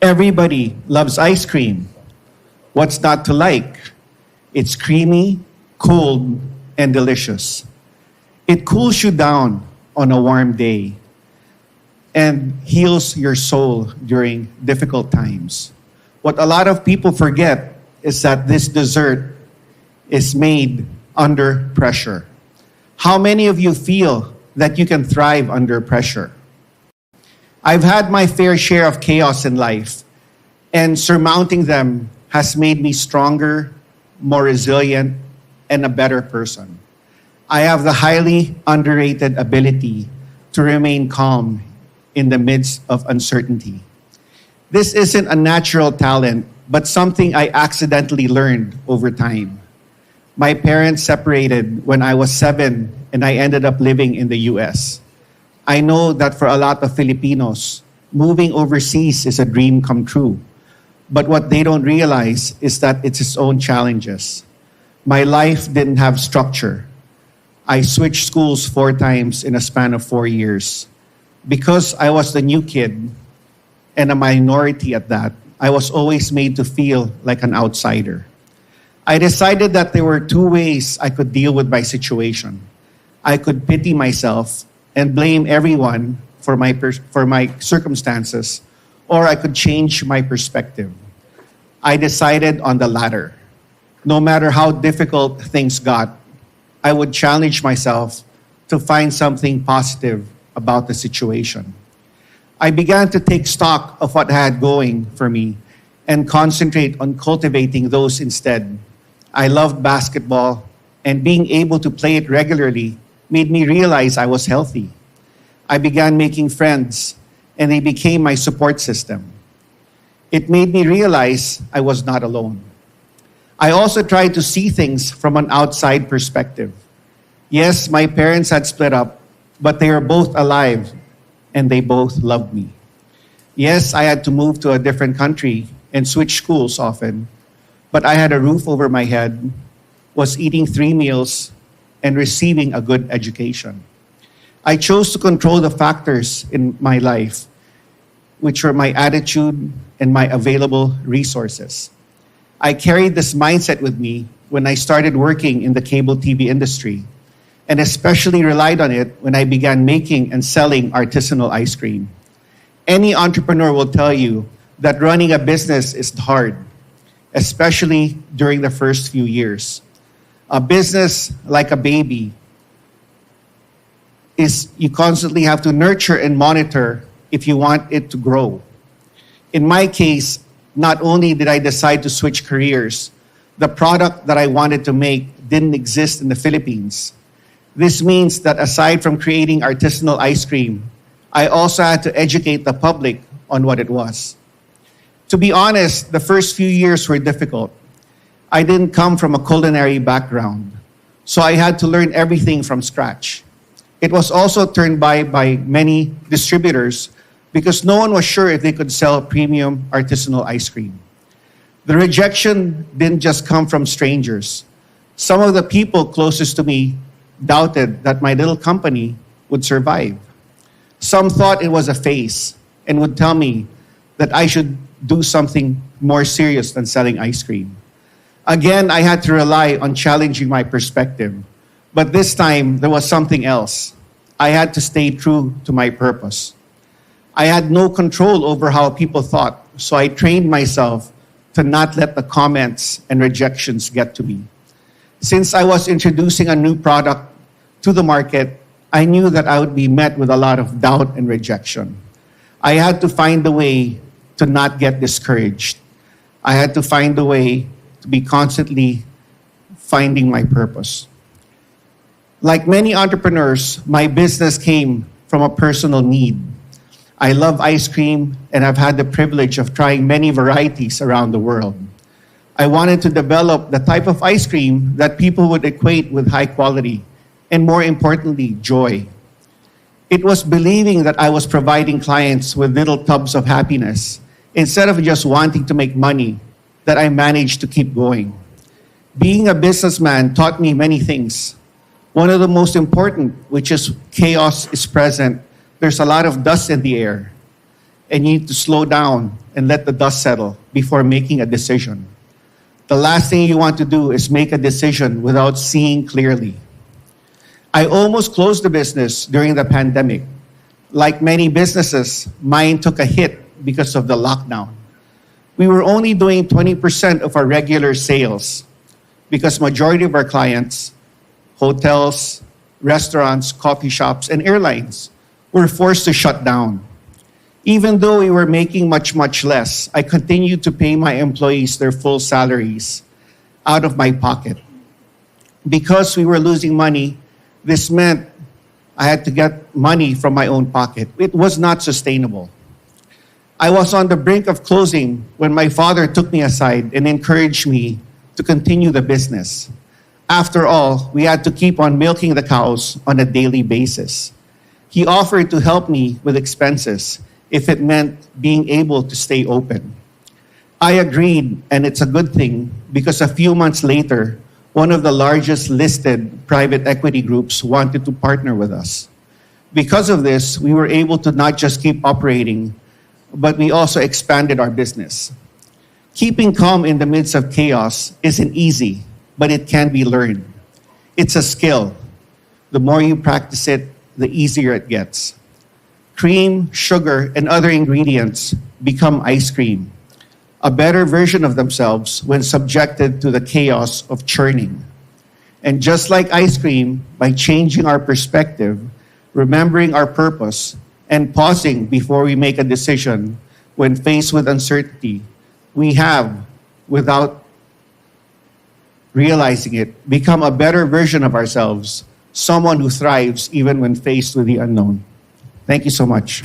Everybody loves ice cream. What's not to like? It's creamy, cold, and delicious. It cools you down on a warm day and heals your soul during difficult times. What a lot of people forget is that this dessert is made under pressure. How many of you feel that you can thrive under pressure? I've had my fair share of chaos in life, and surmounting them has made me stronger, more resilient, and a better person. I have the highly underrated ability to remain calm in the midst of uncertainty. This isn't a natural talent, but something I accidentally learned over time. My parents separated when I was 7 and I ended up living in the US. I know that for a lot of Filipinos, moving overseas is a dream come true. But what they don't realize is that it's its own challenges. My life didn't have structure. I switched schools 4 times in a span of 4 years. Because I was the new kid and a minority at that, I was always made to feel like an outsider. I decided that there were 2 ways I could deal with my situation. I could pity myself and blame everyone for my circumstances, or I could change my perspective. I decided on the latter. No matter how difficult things got, I would challenge myself to find something positive about the situation. I began to take stock of what I had going for me and concentrate on cultivating those instead. I loved basketball, and being able to play it regularly made me realize I was healthy. I began making friends, and they became my support system. It made me realize I was not alone. I also tried to see things from an outside perspective. Yes, my parents had split up, but they are both alive, and they both loved me. Yes, I had to move to a different country and switch schools often, but I had a roof over my head, was eating 3 meals, and receiving a good education. I chose to control the factors in my life, which were my attitude and my available resources. I carried this mindset with me when I started working in the cable TV industry, and especially relied on it when I began making and selling artisanal ice cream. Any entrepreneur will tell you that running a business is hard, especially during the first few years. A business, like a baby, is you constantly have to nurture and monitor if you want it to grow. In my case, not only did I decide to switch careers, the product that I wanted to make didn't exist in the Philippines. This means that aside from creating artisanal ice cream, I also had to educate the public on what it was. To be honest, the first few years were difficult. I didn't come from a culinary background, so I had to learn everything from scratch. It was also turned by many distributors because no one was sure if they could sell premium artisanal ice cream. The rejection didn't just come from strangers. Some of the people closest to me doubted that my little company would survive. Some thought it was a phase and would tell me that I should do something more serious than selling ice cream. Again, I had to rely on challenging my perspective. But this time, there was something else. I had to stay true to my purpose. I had no control over how people thought, so I trained myself to not let the comments and rejections get to me. Since I was introducing a new product to the market, I knew that I would be met with a lot of doubt and rejection. I had to find a way to not get discouraged. I had to find a way to be constantly finding my purpose. Like many entrepreneurs, my business came from a personal need. I love ice cream and I've had the privilege of trying many varieties around the world. I wanted to develop the type of ice cream that people would equate with high quality and, more importantly, joy. It was believing that I was providing clients with little tubs of happiness instead of just wanting to make money that I managed to keep going. Being a businessman taught me many things. One of the most important, which is chaos is present. There's a lot of dust in the air. and you need to slow down and let the dust settle before making a decision. The last thing you want to do is make a decision without seeing clearly. I almost closed the business during the pandemic. Like many businesses, mine took a hit because of the lockdown. We were only doing 20% of our regular sales because majority of our clients, hotels, restaurants, coffee shops, and airlines, were forced to shut down. Even though we were making much, much less, I continued to pay my employees their full salaries out of my pocket. Because we were losing money, this meant I had to get money from my own pocket. It was not sustainable. I was on the brink of closing when my father took me aside and encouraged me to continue the business. After all, we had to keep on milking the cows on a daily basis. He offered to help me with expenses if it meant being able to stay open. I agreed, and it's a good thing because a few months later, one of the largest listed private equity groups wanted to partner with us. Because of this, we were able to not just keep operating, but we also expanded our business. Keeping calm in the midst of chaos isn't easy, but it can be learned. It's a skill. The more you practice it, the easier it gets. Cream, sugar, and other ingredients become ice cream, a better version of themselves when subjected to the chaos of churning. And just like ice cream, by changing our perspective, remembering our purpose, and pausing before we make a decision when faced with uncertainty, we have, without realizing it, become a better version of ourselves, someone who thrives even when faced with the unknown. Thank you so much.